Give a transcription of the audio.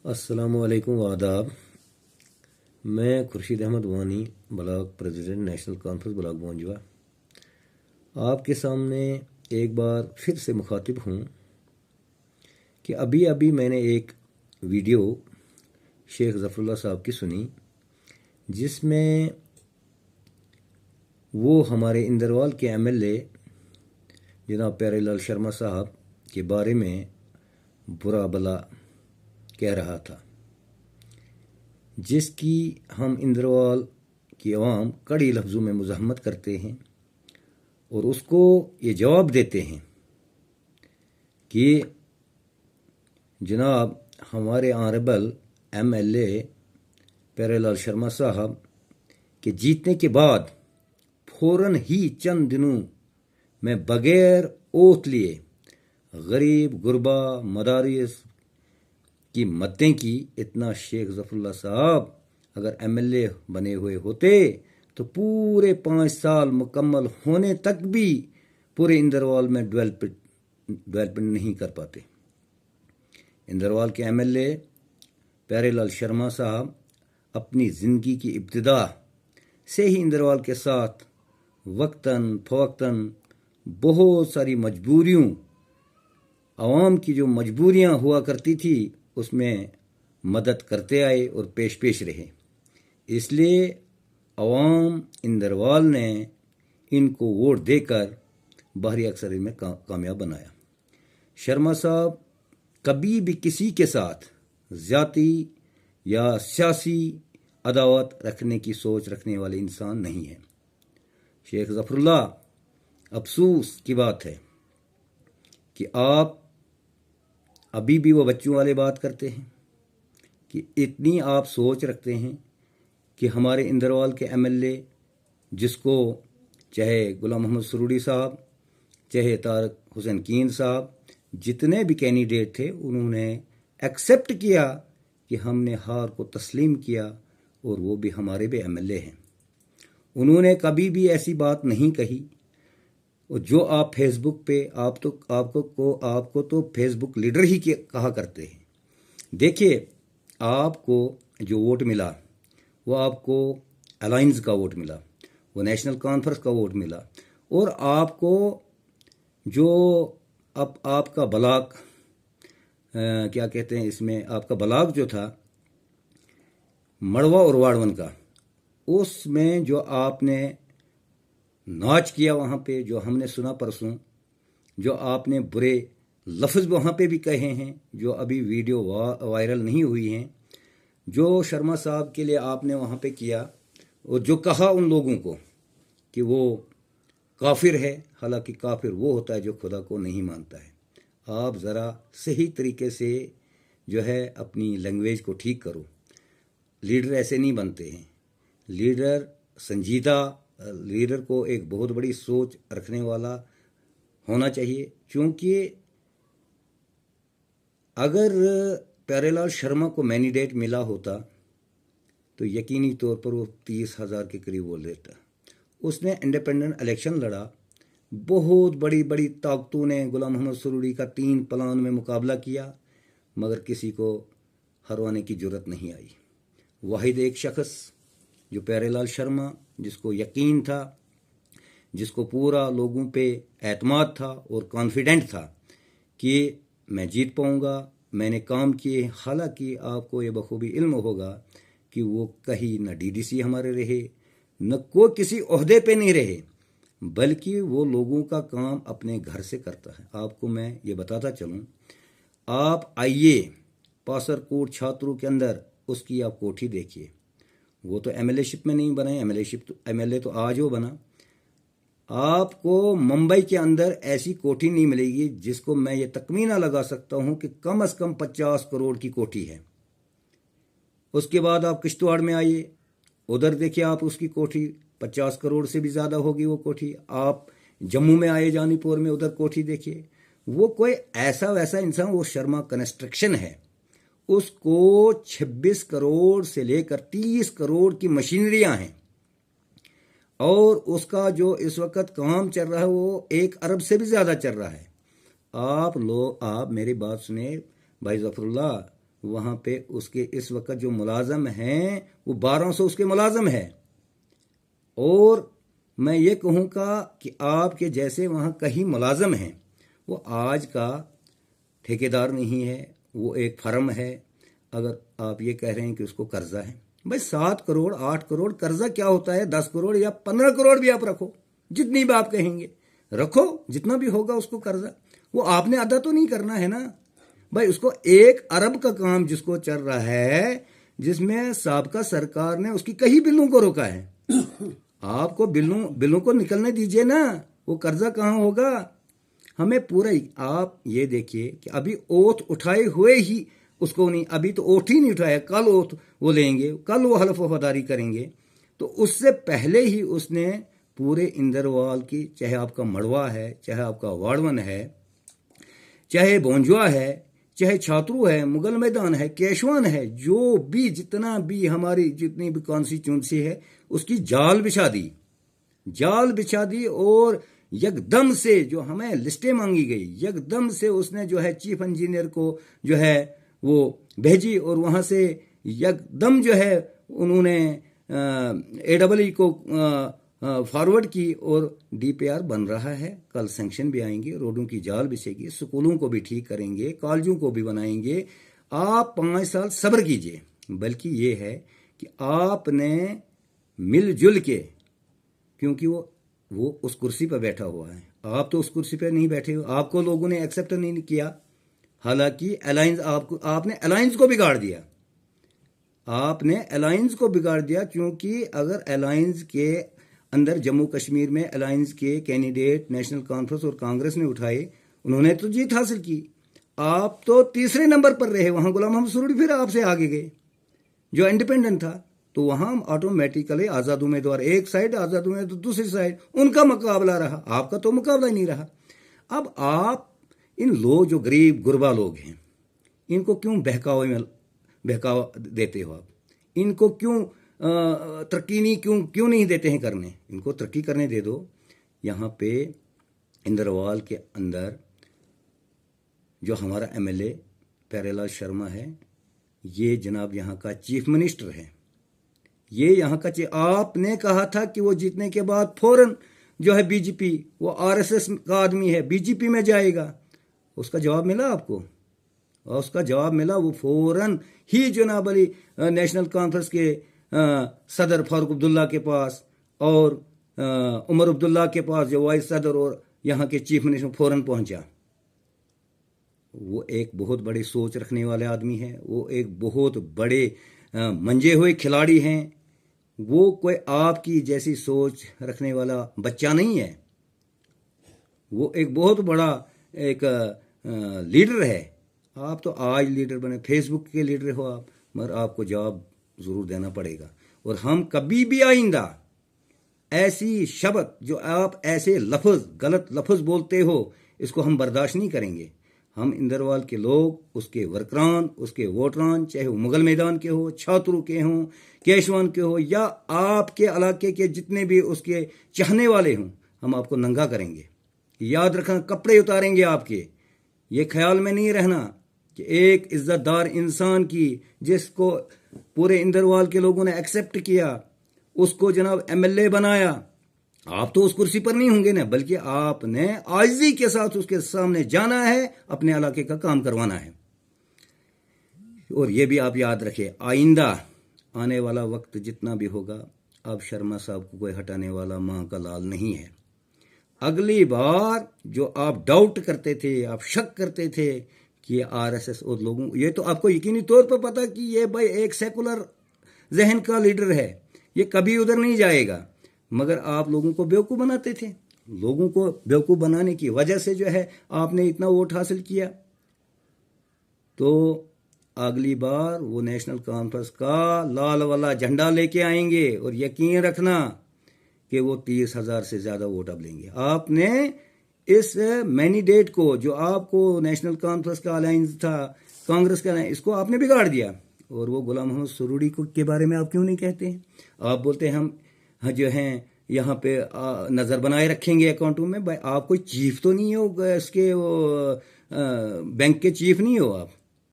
अस्सलामुअलैकुम आदाब। मैं Khurshid Ahmad Wani, block president, National Conference block Bonjwa, आपके सामने एक बार फिर से मुखातिब हूँ कि अभी अभी मैंने एक वीडियो शेख ज़फ़रुल्लाह साहब की सुनी, जिसमें वो हमारे इंदरवाल के एमएलए जनाब प्यारेलाल शर्मा साहब के बारे में बुरा भला कह रहा था, जिसकी हम इंदरवाल की अवाम कड़ी लफ्ज़ों में मुज़ाहमत करते हैं और उसको ये जवाब देते हैं कि जनाब हमारे ऑनरेबल एमएलए प्यारेलाल शर्मा साहब के जीतने के बाद फ़ौरन ही चंद दिनों में बग़ैर ओथ लिए गरीब गुरबा मदारिस की मद्दें की। इतना शेख ज़फ़रुल्लाह साहब अगर एमएलए बने हुए होते तो पूरे 5 साल मुकम्मल होने तक भी पूरे इंदरवाल में डेवलपमेंट नहीं कर पाते। इंदरवाल के एमएलए प्यारेलाल शर्मा साहब अपनी ज़िंदगी की इब्तिदा से ही इंदरवाल के साथ वक्तन फ़वक्तन बहुत सारी मजबूरियों, आवाम की जो मजबूरियां हुआ करती थी, उसमें मदद करते आए और पेश पेश रहे। इसलिए अवाम इंदरवाल ने इनको वोट देकर बाहरी अक्सरी में कामयाब बनाया। शर्मा साहब कभी भी किसी के साथ ज़ाती या सियासी अदावत रखने की सोच रखने वाले इंसान नहीं है। शेख ज़फ़रुल्लाह, अफसोस की बात है कि आप अभी भी वो बच्चों वाले बात करते हैं कि इतनी आप सोच रखते हैं कि हमारे इंदरवाल के एमएलए, जिसको चाहे गुलाम मोहम्मद सरूड़ी साहब, चाहे तारक हुसैन कीन साहब, जितने भी कैंडिडेट थे, उन्होंने एक्सेप्ट किया कि हमने हार को तस्लीम किया और वो भी हमारे भी एमएलए हैं। उन्होंने कभी भी ऐसी बात नहीं कही। और जो आप फेसबुक पे आपको तो फेसबुक लीडर ही कहा करते हैं। देखिए, आपको जो वोट मिला वो आपको अलायंस का वोट मिला, वो नेशनल कॉन्फ्रेंस का वोट मिला, और आपको जो अब आपका ब्लॉक क्या कहते हैं, इसमें आपका ब्लॉक जो था मड़वा और वाड़वन का, उसमें जो आपने नाच किया वहाँ पे, जो हमने सुना परसों, जो आपने बुरे लफ्ज़ वहाँ पे भी कहे हैं, जो अभी वीडियो वायरल नहीं हुई हैं, जो शर्मा साहब के लिए आपने वहाँ पे किया, और जो कहा उन लोगों को कि वो काफिर है, हालांकि काफिर वो होता है जो खुदा को नहीं मानता है। आप ज़रा सही तरीके से जो है अपनी लैंग्वेज को ठीक करो। लीडर ऐसे नहीं बनते हैं। लीडर संजीदा, लीडर को एक बहुत बड़ी सोच रखने वाला होना चाहिए, क्योंकि अगर प्यारेलाल शर्मा को मैंडेट मिला होता तो यकीनी तौर पर वो 30,000 के करीब वोट लेता। उसने इंडिपेंडेंट इलेक्शन लड़ा, बहुत बड़ी बड़ी ताकतों ने गुलाम मोहम्मद सरूड़ी का 3 प्लान में मुकाबला किया, मगर किसी को हरवाने की जरूरत नहीं आई। वाहिद एक शख्स जो प्यारेलाल शर्मा, जिसको यकीन था, जिसको पूरा लोगों पे एतमाद था और कॉन्फिडेंट था कि मैं जीत पाऊंगा, मैंने काम किए। हालांकि आपको ये बखूबी इल्म होगा कि वो कहीं न डीडीसी हमारे रहे, न कोई किसी ओहदे पे नहीं रहे, बल्कि वो लोगों का काम अपने घर से करता है। आपको मैं ये बताता चलूँ, आप आइए पासरकोट छात्रों के अंदर उसकी आप कोठी देखिए। वो तो एमएलए में नहीं बना, एमएलए तो आज वो बना। आपको मुंबई के अंदर ऐसी कोठी नहीं मिलेगी जिसको मैं ये तकमीना लगा सकता हूँ कि कम से कम 50 करोड़ की कोठी है। उसके बाद आप किश्तवाड़ में आइए, उधर देखिए आप उसकी कोठी 50 करोड़ से भी ज़्यादा होगी वो कोठी। आप जम्मू में आए, जानीपुर में, उधर कोठी देखिए। वो कोई ऐसा वैसा इंसान, वो शर्मा कंस्ट्रक्शन है, उसको 26 करोड़ से लेकर 30 करोड़ की मशीनरियां हैं, और उसका जो इस वक्त काम चल रहा है वो 1 अरब से भी ज़्यादा चल रहा है। आप मेरी बात सुने भाई ज़फ़रुल्लाह, वहाँ पे उसके इस वक्त जो मुलाजम हैं वो 1200 उसके मुलाजम है। और मैं ये कहूँगा कि आपके जैसे वहाँ कहीं मुलाजम हैं, वो आज का ठेकेदार नहीं है, वो एक फर्म है। अगर आप ये कह रहे हैं कि उसको कर्जा है, भाई 7 करोड़ 8 करोड़ कर्जा क्या होता है? 10 करोड़ या 15 करोड़ भी आप रखो, जितनी भी आप कहेंगे रखो, जितना भी होगा उसको कर्जा, वो आपने अदा तो नहीं करना है ना भाई। उसको 1 अरब का काम जिसको चल रहा है, जिसमें साबका सरकार ने उसकी कई बिलों को रोका है, आपको बिलों को निकलने दीजिए ना, वो कर्जा कहाँ होगा? हमें पूरा आप ये देखिए कि अभी ओथ उठाए हुए ही उसको नहीं, अभी तो ओथ ही नहीं उठाया, कल ओथ वो लेंगे, कल वो हलफ वफादारी करेंगे। तो उससे पहले ही उसने पूरे इंदरवाल की, चाहे आपका मड़वा है, चाहे आपका वाड़वन है, चाहे बोंजवा है, चाहे छात्रू है, मुगल मैदान है, केशवान है, जो भी जितना भी हमारी जितनी भी कॉन्स्टिट्यूंसी है, उसकी जाल बिछा दी। और एकदम से जो हमें लिस्टें मांगी गई, एकदम से उसने जो है चीफ इंजीनियर को जो है वो भेजी, और वहाँ से एकदम जो है उन्होंने AEE को फॉरवर्ड की, और DPR बन रहा है। कल सैंक्शन भी आएंगे, रोडों की जाल बिछेगी, स्कूलों को भी ठीक करेंगे, कॉलेजों को भी बनाएंगे। आप 5 साल सब्र कीजिए। बल्कि ये है कि आपने मिलजुल के, क्योंकि वो उस कुर्सी पर बैठा हुआ है, आप तो उस कुर्सी पर नहीं बैठे हो, आपको लोगों ने एक्सेप्ट नहीं किया। हालांकि अलायंस आपने अलायंस को बिगाड़ दिया, क्योंकि अगर अलायंस के अंदर जम्मू कश्मीर में अलायंस के कैंडिडेट नेशनल कॉन्फ्रेंस और कांग्रेस ने उठाए, उन्होंने तो जीत हासिल की, आप तो तीसरे नंबर पर रहे। वहां गुलाम मोहम्मद सुरूरी फिर आपसे आगे गए जो इंडिपेंडेंट था, तो वहां ऑटोमेटिकली आज़ाद उम्मीदवार एक साइड, आज़ाद उम्मीदवार दूसरी साइड, उनका मुकाबला रहा, आपका तो मुकाबला ही नहीं रहा। अब आप इन लोग जो गरीब गुरबा लोग हैं, इनको क्यों बहकावा देते हो? आप इनको क्यों तरक्की नहीं क्यों नहीं देते हैं करने? इनको तरक्की करने दे दो। यहाँ पे इंदरवाल के अंदर जो हमारा MLA प्यारेलाल शर्मा है, ये जनाब यहाँ का चीफ मिनिस्टर है, ये यहाँ का आपने कहा था कि वो जीतने के बाद फौरन जो है BJP, वो RSS का आदमी है, BJP में जाएगा। उसका जवाब मिला आपको? और उसका जवाब मिला, वो फौरन ही जनाब अली नेशनल कॉन्फ्रेंस के सदर फारूक अब्दुल्ला के पास और उमर अब्दुल्ला के पास, जो वाइस सदर और यहाँ के चीफ मिनिस्टर, फौरन पहुंचा। वो एक बहुत बड़ी सोच रखने वाले आदमी है, वो एक बहुत बड़े मंजे हुए खिलाड़ी हैं। वो कोई आपकी जैसी सोच रखने वाला बच्चा नहीं है, वो एक बहुत बड़ा एक लीडर है। आप तो आज लीडर बने, फेसबुक के लीडर हो आप, मगर आपको जवाब ज़रूर देना पड़ेगा। और हम कभी भी आइंदा ऐसी शब्द, जो आप ऐसे लफ्ज़, गलत लफ्ज़ बोलते हो, इसको हम बर्दाश्त नहीं करेंगे। हम इंदरवाल के लोग, उसके वर्करान, उसके वोटरान, चाहे वो मुगल मैदान के हो, छात्रों के हों, केशवान के हो, या आपके इलाके के जितने भी उसके चाहने वाले हों, हम आपको नंगा करेंगे। याद रखना, कपड़े उतारेंगे आपके। ये ख्याल में नहीं रहना कि एक इज्जतदार इंसान की, जिसको पूरे इंदरवाल के लोगों ने एक्सेप्ट किया, उसको जनाब MLA बनाया, आप तो उस कुर्सी पर नहीं होंगे ना, बल्कि आपने आजिज़ी के साथ उसके सामने जाना है, अपने इलाके का काम करवाना है। और ये भी आप याद रखें, आइंदा आने वाला वक्त जितना भी होगा, अब शर्मा साहब को कोई हटाने वाला माँ का लाल नहीं है। अगली बार जो आप डाउट करते थे, आप शक करते थे कि ये RSS और लोगों, ये तो आपको यकीनी तौर पर पता कि ये भाई एक सेकुलर जहन का लीडर है, ये कभी उधर नहीं जाएगा, मगर आप लोगों को बेवकूफ़ बनाते थे। लोगों को बेवकूफ़ बनाने की वजह से जो है आपने इतना वोट हासिल किया। तो अगली बार वो नेशनल कॉन्फ्रेंस का लाल वाला झंडा लेके आएंगे, और यकीन रखना कि वो 30,000 से ज़्यादा वोट अब लेंगे। आपने इस मैंडेट को, जो आपको नेशनल कॉन्फ्रेंस का अलायंस था, कांग्रेस का अलायंस, इसको आपने बिगाड़ दिया। और वो गुलाम मोहम्मद सुरूरी को के बारे में आप क्यों नहीं कहते हैं? आप बोलते हैं हम जो हैं यहाँ पे नज़र बनाए रखेंगे अकाउंटों में। भाई आप कोई चीफ तो नहीं हो, इसके वो बैंक के चीफ नहीं हो आप।